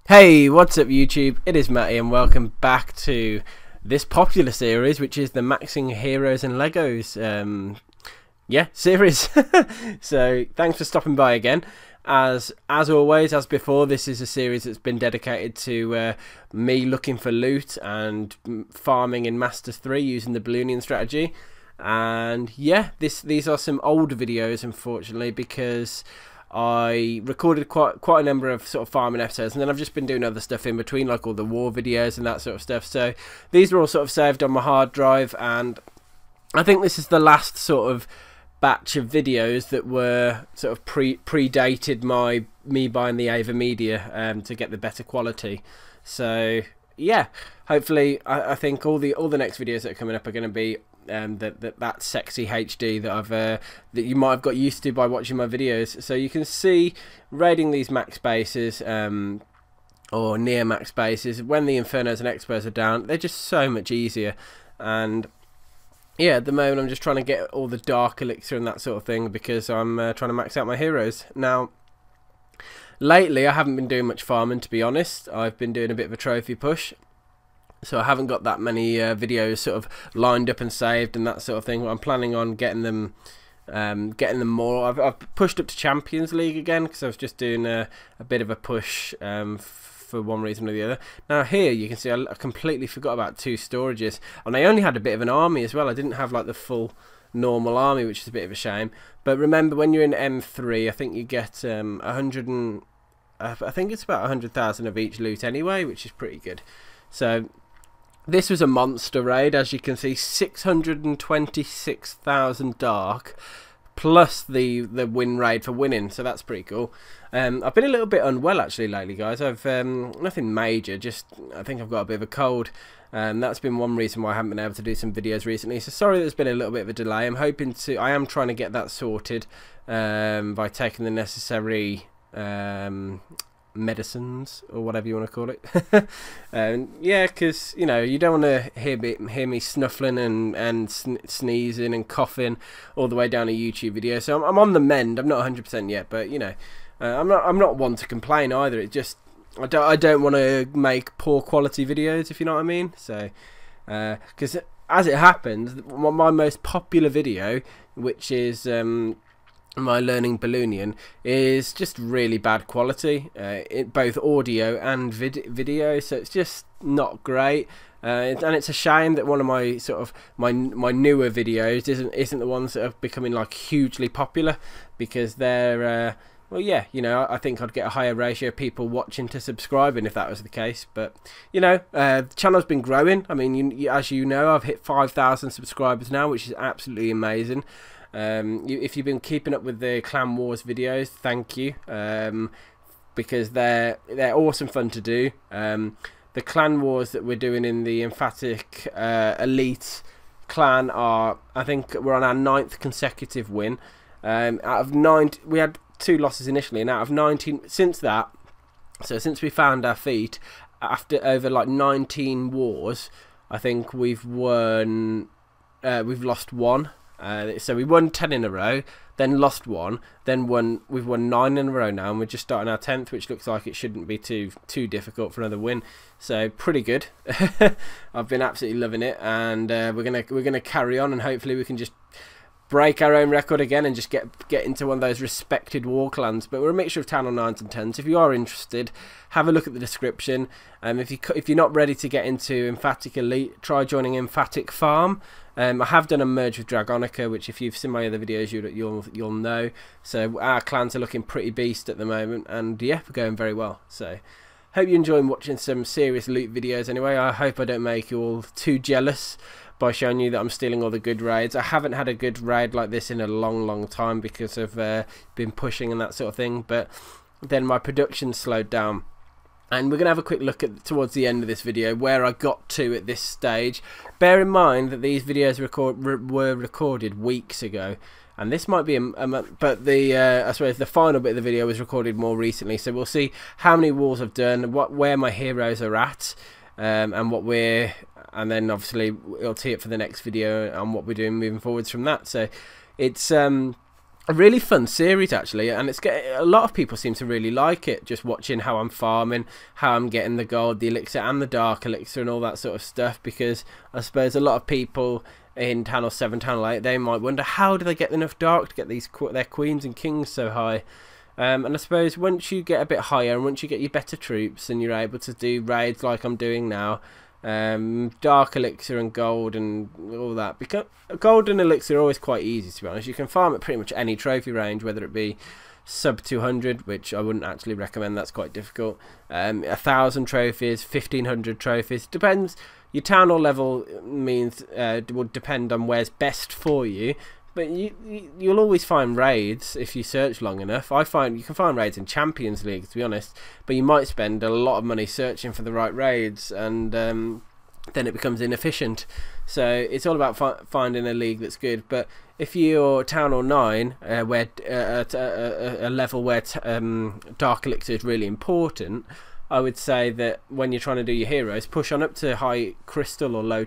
Hey, what's up YouTube? It is Matty and welcome back to this popular series, which is the Maxing Heroes and Legos series. So thanks for stopping by again. As always, as before, this is a series that's been dedicated to me looking for loot and farming in Masters 3 using the Balloonian strategy. And yeah, these are some older videos, unfortunately, because I recorded quite a number of sort of farming episodes, and then I've just been doing other stuff in between, like all the war videos and that sort of stuff. So these are all sort of saved on my hard drive, and I think this is the last sort of batch of videos that were sort of predated me buying the Ava Media to get the better quality. So yeah, hopefully I think all the next videos that are coming up are going to be that sexy HD that you might have got used to by watching my videos. So you can see raiding these max bases or near max bases when the Infernos and Expos are down, they're just so much easier. And yeah, at the moment I'm just trying to get all the dark elixir and that sort of thing because I'm trying to max out my heroes. Now lately I haven't been doing much farming, to be honest. I've been doing a bit of a trophy push, so I haven't got that many videos sort of lined up and saved and that sort of thing. I'm planning on getting them more. I've pushed up to Champions League again because I was just doing a bit of a push for one reason or the other. Now here you can see I completely forgot about 2 storages, and I only had a bit of an army as well. I didn't have like the full normal army, which is a bit of a shame. But remember, when you're in M3, I think you get 100 and I think it's about 100,000 of each loot anyway, which is pretty good. So this was a monster raid, as you can see, 626,000 dark, plus the win raid for winning, so that's pretty cool. I've been a little bit unwell actually lately, guys. I've nothing major, just I think I've got a bit of a cold. That's been one reason why I haven't been able to do some videos recently. So sorry there's been a little bit of a delay. I am trying to get that sorted by taking the necessary medicines or whatever you want to call it. Yeah, because you know, you don't want to hear me snuffling and sneezing and coughing all the way down a YouTube video. So I'm on the mend. I'm not 100% yet, but you know, I'm not one to complain either. It just I don't want to make poor quality videos, if you know what I mean. So because as it happens, my most popular video, which is my learning Balloonian, is just really bad quality, both audio and video, so it's just not great. And it's a shame that one of my sort of my newer videos isn't the ones that are becoming like hugely popular, because they're well, yeah, you know, I think I'd get a higher ratio of people watching to subscribing if that was the case. But you know, the channel's been growing. I mean, as you know, I've hit 5,000 subscribers now, which is absolutely amazing. If you've been keeping up with the Clan Wars videos, thank you, because they're awesome fun to do. The Clan Wars that we're doing in the Emphatic Elite clan are, I think we're on our 9th consecutive win. Out of 9, we had 2 losses initially, and out of 19 since that, so since we found our feet, after over like 19 wars, I think we've lost 1. So we won 10 in a row, then lost 1, then we've won 9 in a row now, and we're just starting our 10th, which looks like it shouldn't be too difficult for another win. So pretty good. I've been absolutely loving it, and we're gonna carry on, and hopefully we can just break our own record again and just get into one of those respected war clans. But we're a mixture of town on 9s and 10s. If you are interested, have a look at the description. If you're not ready to get into Emphatic Elite, try joining Emphatic Farm. I have done a merge with Dragonica, which if you've seen my other videos, you'll know. So our clans are looking pretty beast at the moment, and yeah, we're going very well. So hope you enjoy watching some serious loot videos anyway. I hope I don't make you all too jealous by showing you that I'm stealing all the good raids. I haven't had a good raid like this in a long time because I've been pushing and that sort of thing, but then my production slowed down. And we're going to have a quick look at towards the end of this video where I got to at this stage. Bear in mind that these videos were recorded weeks ago, and this might be a month, but I suppose the final bit of the video was recorded more recently. So we'll see how many wars I've done, where my heroes are at, and then obviously it'll tee up for the next video and what we're doing moving forwards from that. So it's a really fun series actually, and a lot of people seem to really like it, just watching how I'm farming, how I'm getting the gold, the elixir and the dark elixir and all that sort of stuff, because I suppose a lot of people in Channel 7, Channel 8, they might wonder how do they get enough dark to get their queens and kings so high. And I suppose once you get a bit higher and once you get your better troops and you're able to do raids like I'm doing now, dark elixir and gold and all that, because gold and elixir are always quite easy, to be honest. You can farm at pretty much any trophy range, whether it be sub 200, which I wouldn't actually recommend, that's quite difficult, 1,000 trophies, 1,500 trophies, depends. Your town hall level means will depend on where's best for you, but you'll always find raids if you search long enough. I find you can find raids in Champions League, to be honest, but you might spend a lot of money searching for the right raids, and then it becomes inefficient. So it's all about finding a league that's good. But if you're Town Hall 9, where a level where Dark Elixir is really important, I would say that when you're trying to do your heroes, push on up to high Crystal or low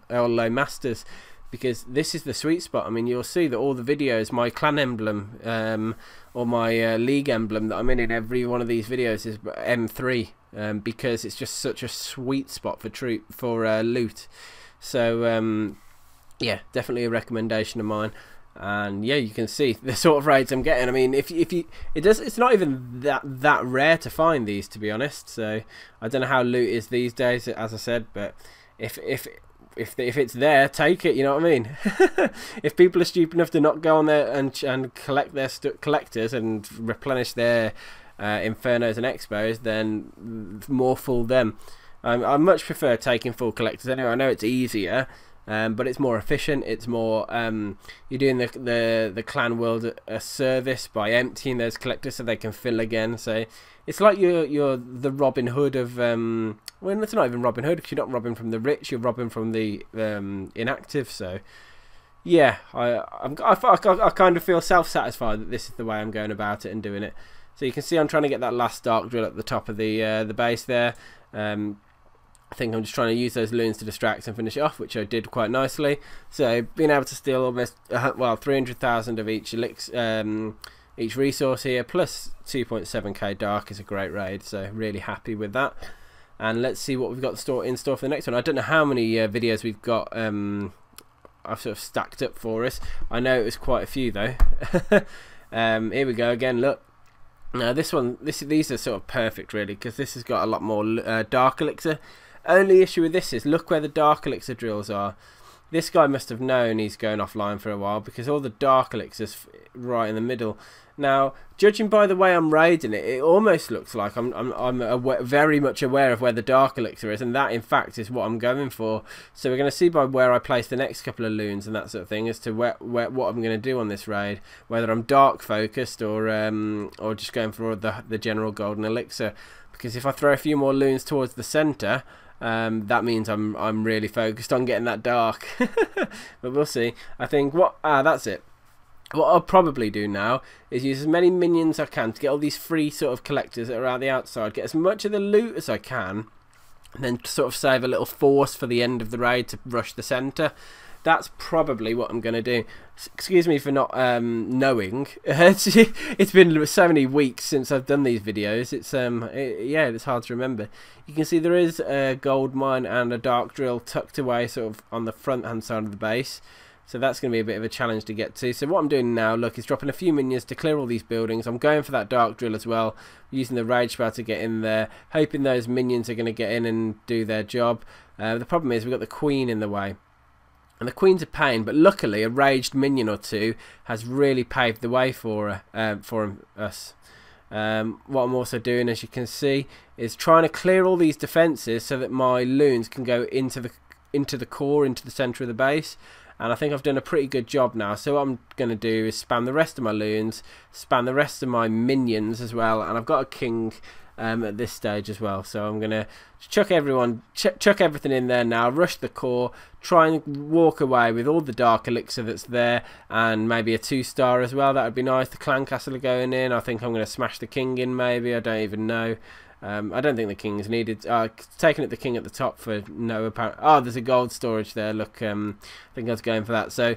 low Masters, because this is the sweet spot. I mean, you'll see that all the videos, my clan emblem or my league emblem that I'm in every one of these videos is M3, because it's just such a sweet spot for loot. So yeah, definitely a recommendation of mine. And yeah, you can see the sort of raids I'm getting. I mean, it's not even that rare to find these, to be honest. So I don't know how loot is these days, as I said, but if it's there, take it. You know what I mean? If people are stupid enough to not go on there and collect their collectors and replenish their infernos and expos, then more fool them. I much prefer taking full collectors anyway. I know it's easier, but it's more efficient. It's more you're doing the clan world a service by emptying those collectors so they can fill again. So it's like you're the Robin Hood of well, it's not even Robin Hood, because you're not robbing from the rich, you're robbing from the inactive. So yeah, I kind of feel self-satisfied that this is the way I'm going about it and doing it. So you can see I'm trying to get that last dark drill at the top of the base there. I think I'm just trying to use those loons to distract and finish it off, which I did quite nicely. So being able to steal almost 300,000 of each each resource here, plus 2.7k dark, is a great raid. So really happy with that. And let's see what we've got in store for the next one. I don't know how many videos we've got I've sort of stacked up for us. I know it was quite a few though. Here we go again, look. Now these are sort of perfect really, because this has got a lot more dark elixir. Only issue with this is look where the dark elixir drills are. This guy must have known he's going offline for a while, because all the dark elixir's right in the middle. Now, judging by the way I'm raiding it, it almost looks like I'm very much aware of where the dark elixir is, and that in fact is what I'm going for. So we're going to see by where I place the next couple of loons and that sort of thing as to what I'm going to do on this raid, whether I'm dark focused or just going for the general golden elixir. Because if I throw a few more loons towards the centre, that means I'm really focused on getting that dark. But we'll see. I think that's it. What I'll probably do now is use as many minions as I can to get all these free sort of collectors that are around the outside, get as much of the loot as I can, and then sort of save a little force for the end of the raid to rush the centre. That's probably what I'm going to do. Excuse me for not knowing. It's been so many weeks since I've done these videos. It's yeah, it's hard to remember. You can see there is a gold mine and a dark drill tucked away sort of on the front hand side of the base. So that's going to be a bit of a challenge to get to. So what I'm doing now, look, is dropping a few minions to clear all these buildings. I'm going for that dark drill as well, using the rage spell to get in there, hoping those minions are going to get in and do their job. The problem is we've got the queen in the way. And the queen's a pain, but luckily a raged minion or two has really paved the way for us. What I'm also doing, as you can see, is trying to clear all these defences so that my loons can go into the core, into the centre of the base. And I think I've done a pretty good job now. So what I'm going to do is spam the rest of my loons, spam the rest of my minions as well. And I've got a king at this stage as well. So I'm going to chuck everything in there now, rush the core, try and walk away with all the dark elixir that's there, and maybe a 2-star as well. That would be nice. The clan castle are going in. I think I'm going to smash the king in maybe. I don't even know. I don't think the king's needed. Taking it the king at the top for no apparent. Oh, there's a gold storage there. Look, I think I was going for that. So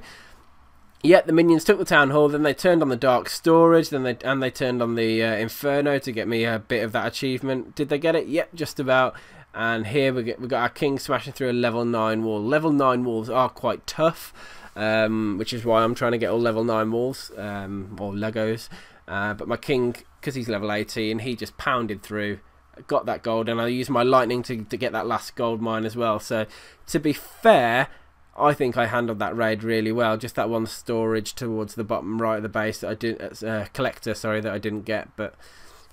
yeah, the minions took the town hall, then they turned on the dark storage, then they turned on the inferno to get me a bit of that achievement. Did they get it? Yep, just about. And here we got our king smashing through a level 9 wall. Level 9 walls are quite tough, which is why I'm trying to get all level 9 walls, or Legos. But my king, because he's level 18, he just pounded through, got that gold, and I used my lightning to get that last gold mine as well. So to be fair, I think I handled that raid really well. Just that one storage towards the bottom right of the base that I didn't, collector, sorry, that I didn't get. But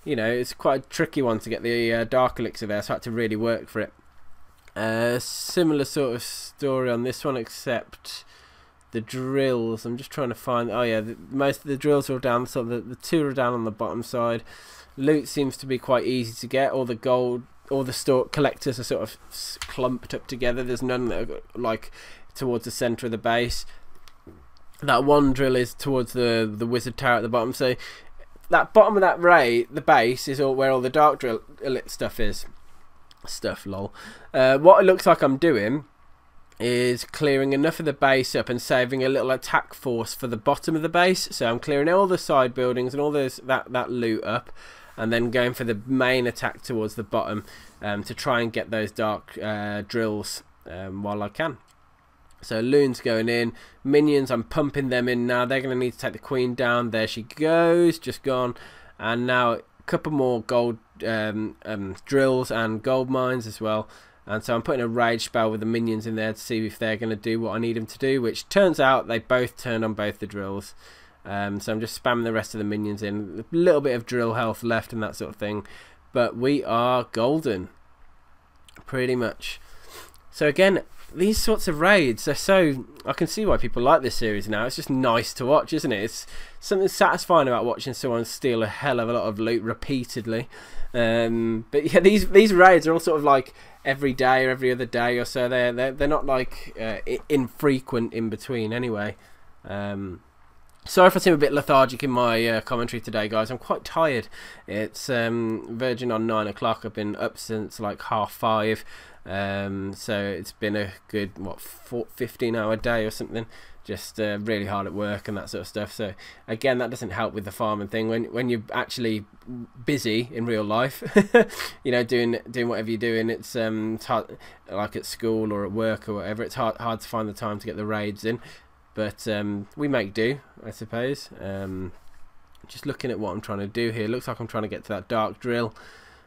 you know, it's quite a tricky one to get the dark elixir there, so I had to really work for it. Similar sort of story on this one, except the drills. I'm just trying to find. Oh yeah, most of the drills are down. So the two are down on the bottom side. Loot seems to be quite easy to get. All the gold, all the store collectors are sort of clumped up together. There's none that are like towards the centre of the base. That one drill is towards the wizard tower at the bottom. So that bottom of that raid, the base, is all where all the dark drill elite stuff is. Lol. What it looks like I'm doing is clearing enough of the base up and saving a little attack force for the bottom of the base. So I'm clearing all the side buildings and all that loot up, and then going for the main attack towards the bottom to try and get those dark drills while I can. So loons going in, minions, I'm pumping them in now. They're going to need to take the queen down. There she goes, just gone. And now a couple more gold drills and gold mines as well. And so I'm putting a rage spell with the minions in there to see if they're going to do what I need them to do, which turns out they both turned on both the drills. So I'm just spamming the rest of the minions in. A little bit of drill health left and that sort of thing. But we are golden, pretty much. So again, these sorts of raids are so... I can see why people like this series now. It's just nice to watch, isn't it? It's something satisfying about watching someone steal a hell of a lot of loot repeatedly. But yeah, these raids are all sort of like every day or every other day or so. They're not like infrequent in between anyway. Sorry if I seem a bit lethargic in my commentary today, guys. I'm quite tired. It's verging on 9 o'clock. I've been up since like 5:30. So it's been a good 15-hour day or something, just really hard at work and that sort of stuff. So again, that doesn't help with the farming thing when you're actually busy in real life. You know, doing whatever you're doing, it's hard, like at school or at work or whatever. It's hard to find the time to get the raids in, but we make do, I suppose. Just looking at what I'm trying to do here, looks like I'm trying to get to that dark drill.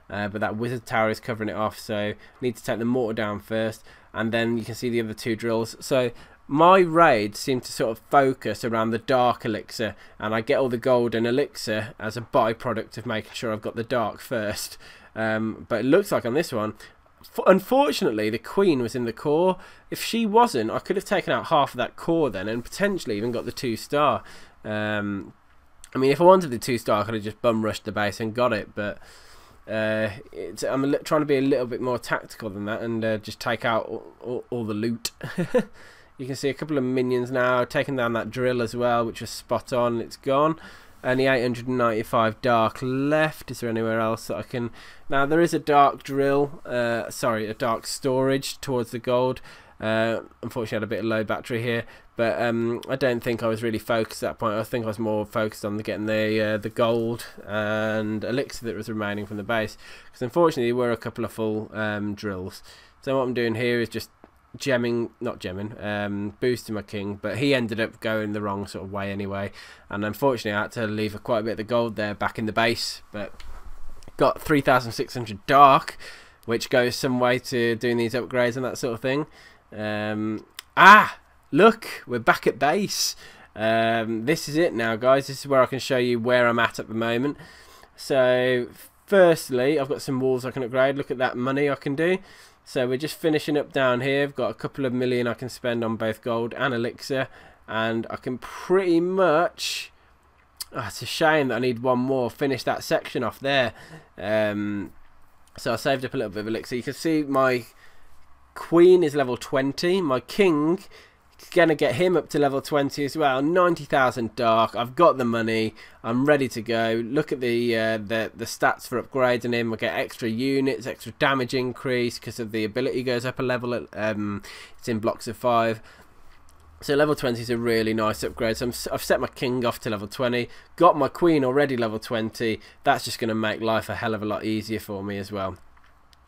But that wizard tower is covering it off, so need to take the mortar down first, and then you can see the other two drills. So my raids seem to sort of focus around the dark elixir, and I get all the golden elixir as a byproduct of making sure I've got the dark first. But it looks like on this one, unfortunately, the queen was in the core. If she wasn't, I could have taken out half of that core then, and potentially even got the 2-star. I mean, if I wanted the 2-star, I could have just bum rushed the base and got it, but I'm trying to be a little bit more tactical than that and just take out all the loot. You can see a couple of minions now taking down that drill as well, which was spot on. It's gone. Only 895 dark left. Is there anywhere else that I can... Now there is a dark drill, sorry, a dark storage towards the gold. Unfortunately I had a bit of low battery here, but I don't think I was really focused at that point. I think I was more focused on getting the gold and elixir that was remaining from the base, because unfortunately there were a couple of full drills. So what I'm doing here is just boosting my king, but he ended up going the wrong sort of way anyway, and unfortunately I had to leave quite a bit of the gold there back in the base, but got 3,600 dark, which goes some way to doing these upgrades and that sort of thing. Look, we're back at base. This is it now, guys. This is where I can show you where I'm at the moment. So firstly, I've got some walls I can upgrade. Look at that money I can do. So we're just finishing up down here. I've got a couple of million I can spend on both gold and elixir, and I can pretty much... it's a shame that I need one more. Finish that section off there. So I saved up a little bit of elixir. You can see my queen is level 20. My king, gonna get him up to level 20 as well. 90,000 dark. I've got the money. I'm ready to go. Look at the stats for upgrading him. I get extra units, extra damage increase because of the ability goes up a level. It's in blocks of 5. So level 20 is a really nice upgrade. So I've set my king off to level 20, got my queen already level 20. That's just going to make life a hell of a lot easier for me as well.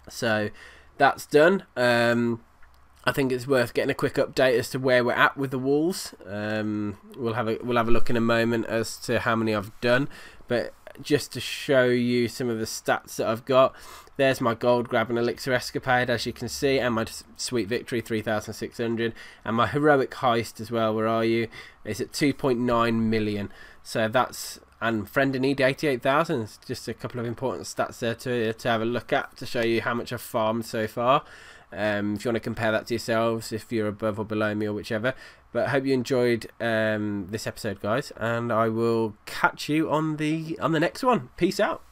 So that's done. I think it's worth getting a quick update as to where we're at with the walls. We'll have a look in a moment as to how many I've done, but just to show you some of the stats that I've got. There's my gold grab and elixir escapade, as you can see, and my sweet victory 3,600, and my heroic heist as well. Where are you? It's at 2.9 million. So that's, and friend in need 88,000. Just a couple of important stats there to have a look at to show you how much I've farmed so far. If you want to compare that to yourselves, if you're above or below me or whichever. But I hope you enjoyed this episode, guys, and I will catch you on the next one. Peace out.